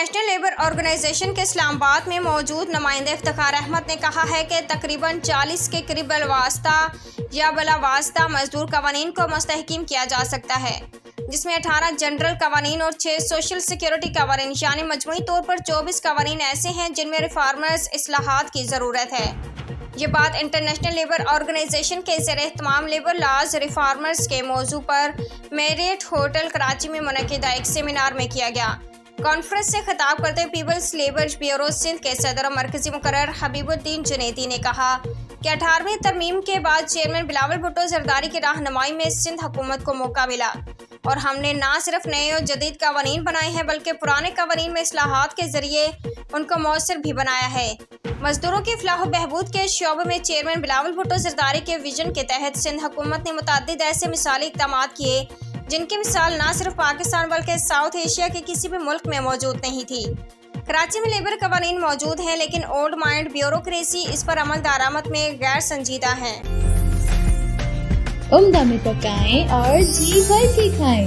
International labour organisation के इस्लामाबाद में मौजूद नुमाइंदे इफ्तिखार अहमद ने कहा है कि तकरीबन 40 के करीब बलवास्ता या बलावास्ता मजदूर कवानीन को मुस्तहकीम किया जा सकता है, जिसमें 18 जनरल कवानीन और 6 सोशल सिक्योरिटी कवानीन यानी मजमूई तौर पर 24 कवानीन ऐसे हैं जिनमें रिफॉर्मर्स इस्लाहात की ज़रूरत है। ये बात इंटरनेशनल लेबर ऑर्गेनाइजेशन के ज़ेर-ए-एहतमाम लेबर लॉज रिफॉर्मर्स के मौजू पर मैरियट होटल कराची में मुनक़िदा एक सेमिनार में किया गया। कॉन्फ्रेंस से खिताब करते पीपल्स लेबर ब्यूरो सिंध के सदर और मरकजी मुकर्रर हबीबुद्दीन जुनैदी ने कहा कि 18वीं तरमीम के बाद चेयरमैन बिलावल भुट्टो जरदारी की रहनुमाई में सिंध हुकूमत को मौका मिला और हमने ना सिर्फ नए और जदीद कवानीन बनाए हैं बल्कि पुराने कवानीन में इस्लाहात के जरिए उनको मौसर भी बनाया है। मजदूरों की फलाह बहबूद के शोबे में चेयरमैन बिलावल भुट्टो जरदारी के विजन के तहत सिंध हुकूमत ने मुतअद्दिद ऐसे मिसाली इक़दाम किए जिनकी मिसाल ना सिर्फ पाकिस्तान बल्कि साउथ एशिया के किसी भी मुल्क में मौजूद नहीं थी। कराची में लेबर कवानीन मौजूद हैं लेकिन ओल्ड माइंड ब्यूरोक्रेसी इस पर अमल दरामद में गैर संजीदा है। उम्दा में पकाएं और जी भर के खाएं।